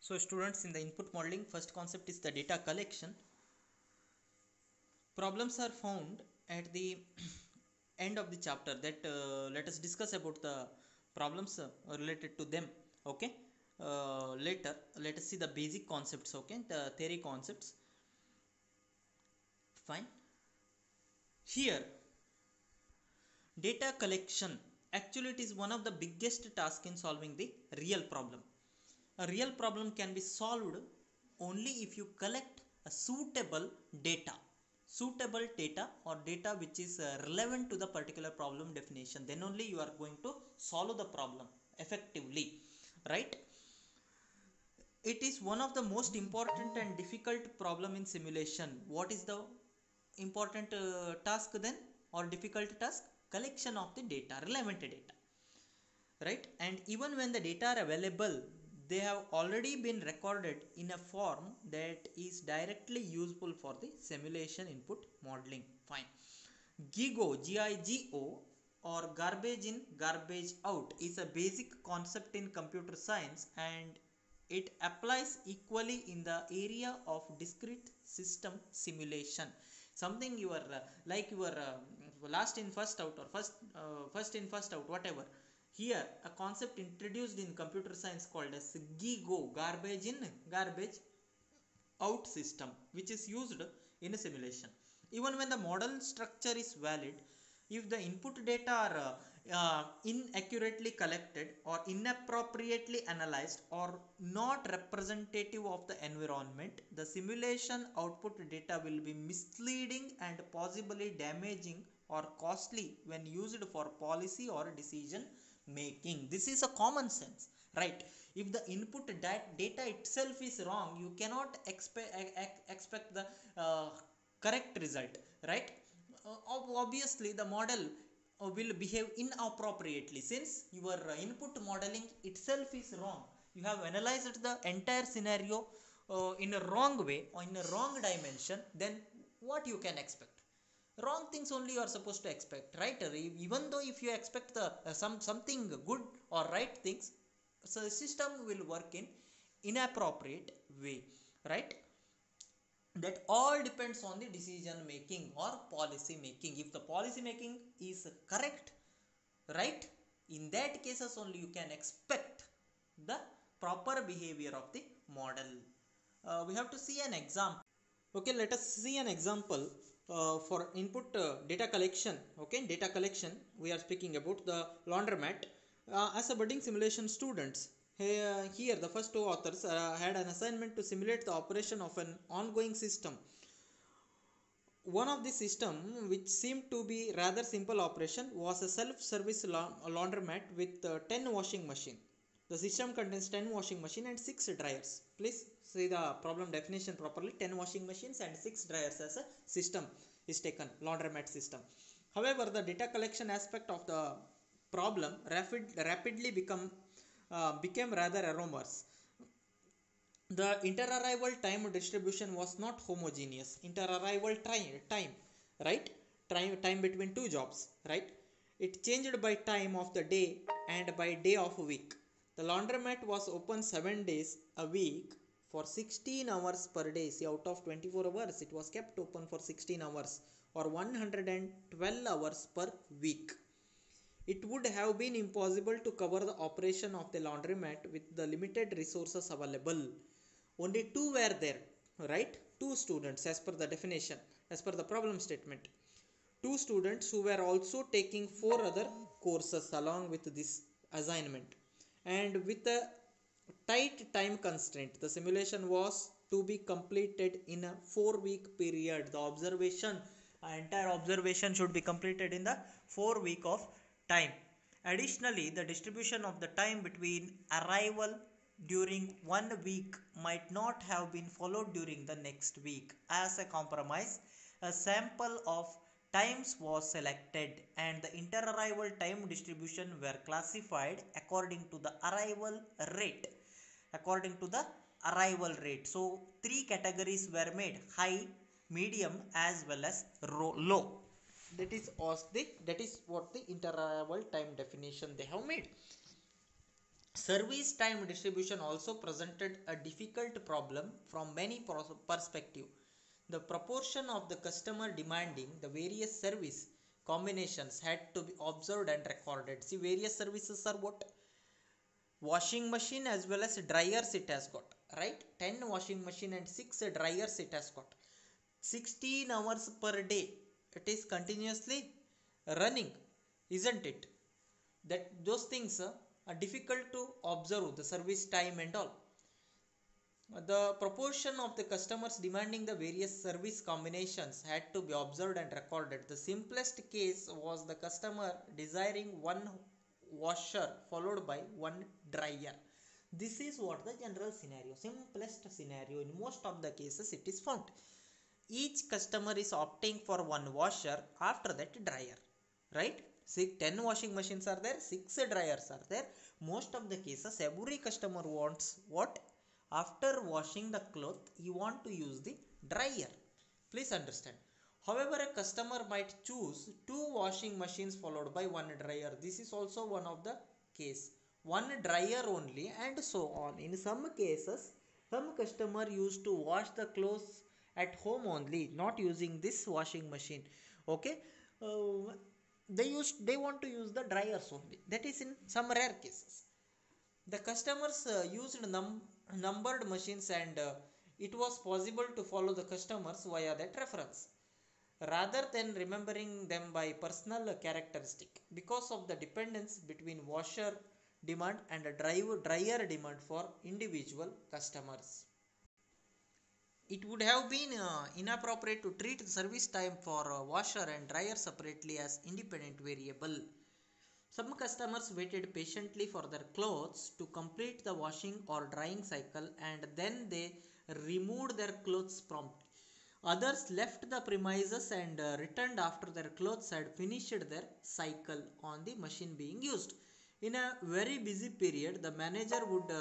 So students, in the input modeling, first concept is the data collection. Problems are found at the end of the chapter. That let us discuss about the problems related to them. Okay. Later let us see the basic concepts. Okay, the theory concepts. Fine. Here, data collection, actually it is one of the biggest tasks in solving the real problem. A real problem can be solved only if you collect a suitable data or data which is relevant to the particular problem definition. Then only you are going to solve the problem effectively, right? It is one of the most important and difficult problem in simulation. What is the important task then, or difficult task? Collection of the data, relevant data, right? And even when the data are available, they have already been recorded in a form that is directly useful for the simulation input modeling. Fine. GIGO, or garbage in garbage out, is a basic concept in computer science, and it applies equally in the area of discrete system simulation. Something you are like you are last in first out, or first in first out, whatever. Here a concept introduced in computer science called as GIGO, garbage in garbage out system, which is used in a simulation. Even when the model structure is valid, if the input data are inaccurately collected or inappropriately analyzed or not representative of the environment, the simulation output data will be misleading and possibly damaging or costly when used for policy or decision making. This is a common sense, right? If the input data itself is wrong, you cannot expect the correct result, right? Obviously the model will behave inappropriately, since your input modeling itself is wrong. You have analyzed the entire scenario in a wrong way or in a wrong dimension. Then what you can expect? Wrong things only you are supposed to expect, right? Even though if you expect the something good or right things, so the system will work in inappropriate way, right? That all depends on the decision making or policy making. If the policy making is correct, right, in that cases only you can expect the proper behavior of the model. We have to see an example. Okay, let us see an example for input data collection. Okay, data collection, we are speaking about the laundromat. As a budding simulation students, here the first two authors had an assignment to simulate the operation of an ongoing system. One of the system, which seemed to be rather simple operation, was a self-service laundromat with 10 washing machine. The system contains 10 washing machine and 6 dryers. Please see the problem definition properly. 10 washing machines and 6 dryers as a system is taken, laundromat system. However, the data collection aspect of the problem rapidly became rather enormous. The inter-arrival time distribution was not homogeneous. Inter-arrival time, right? Time between two jobs, right? It changed by time of the day and by day of a week. The laundromat was open 7 days a week for 16 hours per day. See, out of 24 hours, it was kept open for 16 hours, or 112 hours per week. It would have been impossible to cover the operation of the laundromat with the limited resources available. Only two were there, right? Two students, as per the definition, as per the problem statement. Two students who were also taking 4 other courses along with this assignment. And with a tight time constraint, the simulation was to be completed in a 4-week period. The observation, entire observation should be completed in the 4 week of time. Additionally, the distribution of the time between arrival during 1 week might not have been followed during the next week. As a compromise, a sample of times was selected and the inter-arrival time distribution were classified according to the arrival rate. So 3 categories were made: high, medium, as well as low. That is what the inter-arrival time definition they have made. Service time distribution also presented a difficult problem from many perspectives. The proportion of the customer demanding the various service combinations had to be observed and recorded. See, various services are what? Washing machine as well as dryers it has got, right? 10 washing machine and 6 dryers it has got. 16 hours per day it is continuously running, isn't it? That those things are difficult to observe, the service time and all. The proportion of the customers demanding the various service combinations had to be observed and recorded. The simplest case was the customer desiring one washer followed by one dryer. This is what the general scenario, simplest scenario. In most of the cases it is found. Each customer is opting for one washer, after that dryer, right? 10 washing machines are there, 6 dryers are there. Most of the cases every customer wants what? After washing the cloth you want to use the dryer. Please understand. However, a customer might choose 2 washing machines followed by one dryer. This is also one of the case. One dryer only and so on. In some cases, some customer used to wash the clothes at home only, not using this washing machine. Okay. They want to use the dryers only. That is in some rare cases. The customers used numbered machines and it was possible to follow the customers via that reference rather than remembering them by personal characteristic because of the dependence between washer demand and a dryer demand for individual customers. It would have been inappropriate to treat the service time for washer and dryer separately as independent variable. Some customers waited patiently for their clothes to complete the washing or drying cycle and then they removed their clothes promptly. Others left the premises and returned after their clothes had finished their cycle on the machine being used. In a very busy period, the manager would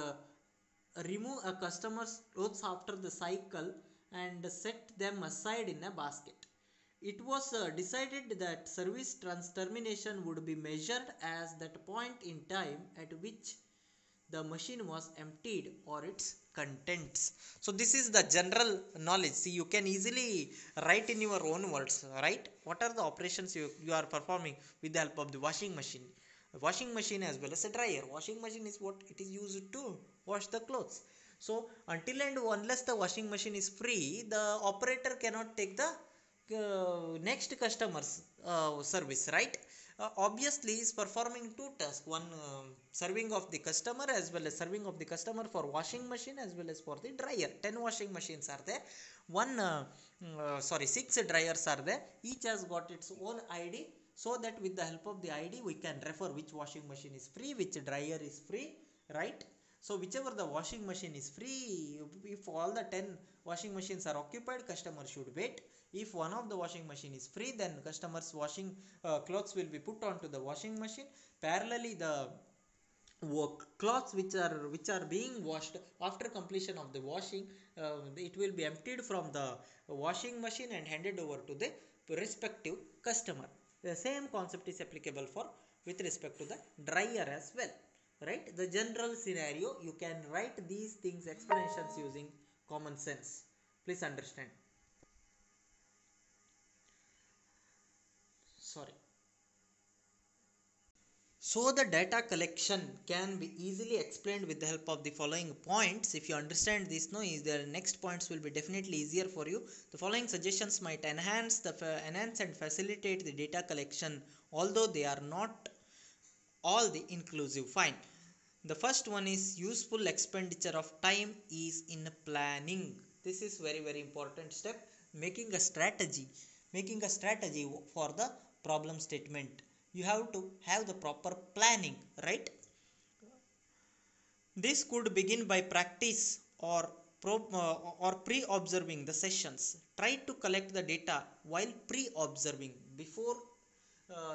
remove a customer's clothes after the cycle and set them aside in a basket. It was decided that service termination would be measured as that point in time at which the machine was emptied or its contents. So this is the general knowledge. See, you can easily write in your own words, right? What are the operations you are performing with the help of the washing machine? Washing machine as well as a dryer. Washing machine is what it is used to wash the clothes. So until and unless the washing machine is free, the operator cannot take the next customers service, right? Obviously is performing two tasks, one serving of the customer as well as serving of the customer for washing machine as well as for the dryer. 10 washing machines are there, 6 dryers are there, each has got its own ID, so that with the help of the ID we can refer which washing machine is free, which dryer is free, right? So whichever the washing machine is free, if all the 10 washing machines are occupied, customer should wait. If one of the washing machine is free, then customers washing clothes will be put onto the washing machine. Parallelly, the cloths which are being washed after completion of the washing, it will be emptied from the washing machine and handed over to the respective customer. The same concept is applicable for with respect to the dryer as well, right? The general scenario, you can write these things explanations using common sense. Please understand. Sorry. So the data collection can be easily explained with the help of the following points. If you understand this, no, the next points will be definitely easier for you. The following suggestions might enhance and facilitate the data collection, although they are not all the inclusive. Fine. The first one is useful expenditure of time is in planning. This is very important step. Making a strategy for the problem statement. You have to have the proper planning, right? This could begin by practice or pre-observing the sessions. Try to collect the data while pre-observing. Before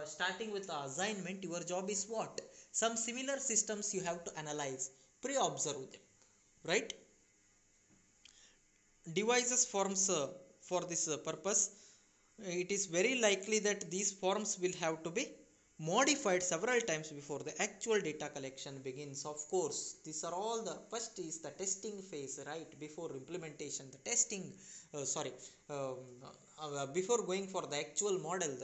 starting with the assignment, your job is what? Some similar systems you have to analyze, pre-observe them, right? Devices forms for this purpose. It is very likely that these forms will have to be modified several times before the actual data collection begins. Of course, these are all the first is the testing phase, right? Before implementation, the testing, sorry, um, before going for the actual model,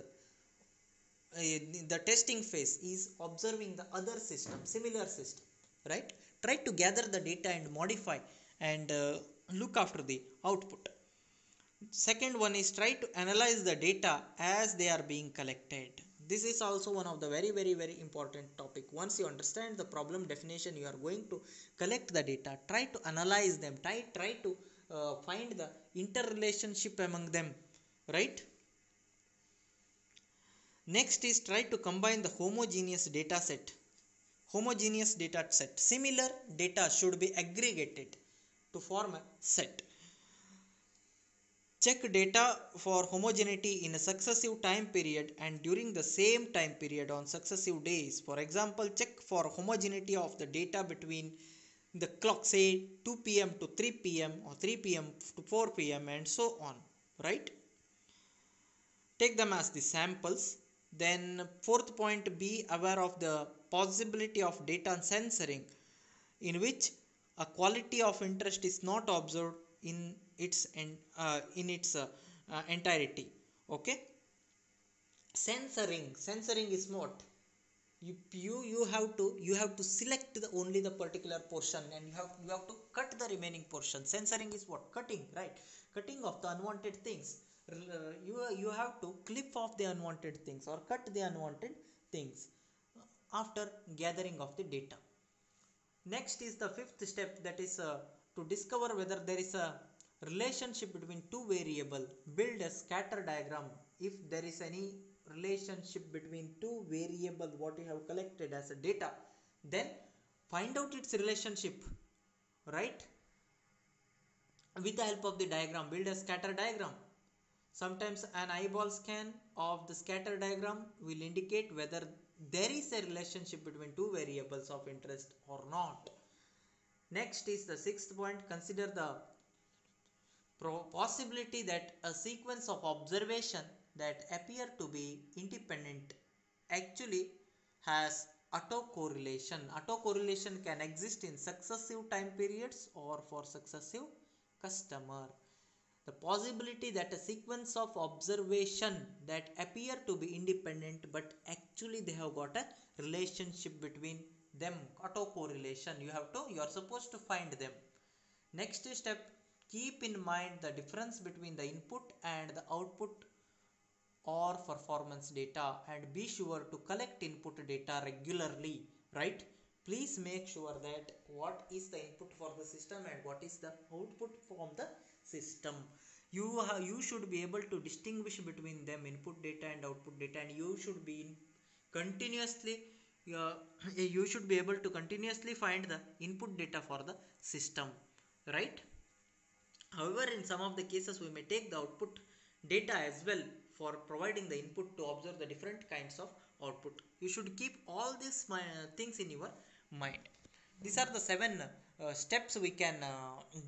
the testing phase is observing the other system, similar system, right? Try to gather the data and modify and look after the output. Second one is try to analyze the data as they are being collected. This is also one of the very important topic. Once you understand the problem definition, you are going to collect the data, try to analyze them, try to find the interrelationship among them, right? Next is try to combine the homogeneous data set. Homogeneous data set. Similar data should be aggregated to form a set. Check data for homogeneity in a successive time period and during the same time period on successive days. For example, check for homogeneity of the data between the clock, say 2 p.m. to 3 p.m. or 3 p.m. to 4 p.m. and so on, right? Take them as the samples. Then fourth point, be aware of the possibility of data censoring, in which a quality of interest is not observed in its entirety. Okay, censoring is what you have to select the only the particular portion, and you have to cut the remaining portion. Censoring is what? Cutting, right? Cutting of the unwanted things. You have to clip off the unwanted things or cut the unwanted things after gathering of the data. Next is the fifth step, that is to discover whether there is a relationship between two variable. Build a scatter diagram if there is any relationship between two variable what you have collected as a data. Then find out its relationship, right? With the help of the diagram, build a scatter diagram. Sometimes an eyeball scan of the scatter diagram will indicate whether there is a relationship between two variables of interest or not. Next is the sixth point. Consider the possibility that a sequence of observation that appear to be independent actually has autocorrelation. Autocorrelation can exist in successive time periods or for successive customer. The possibility that a sequence of observation that appear to be independent but actually they have got a relationship between them, autocorrelation. You are supposed to find them. Next step, keep in mind the difference between the input and the output or performance data, and be sure to collect input data regularly, right? Please make sure that what is the input for the system and what is the output from the system. You should be able to distinguish between them, input data and output data, and you should be continuously you should be able to continuously find the input data for the system, right? However, in some of the cases we may take the output data as well for providing the input to observe the different kinds of output. You should keep all these things in your mind. These are the seven steps we can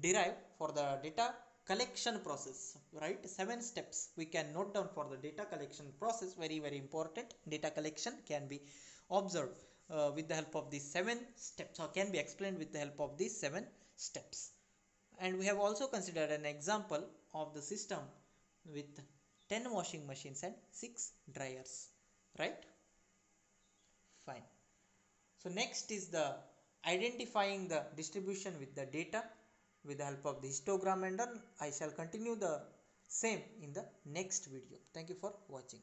derive for the data collection process, right? 7 steps we can note down for the data collection process. Very important. Data collection can be observed with the help of these 7 steps, or can be explained with the help of these 7 steps. And we have also considered an example of the system with 10 washing machines and 6 dryers, right? Fine. So next is the identifying the distribution with the data with the help of the histogram, and I shall continue the same in the next video. Thank you for watching.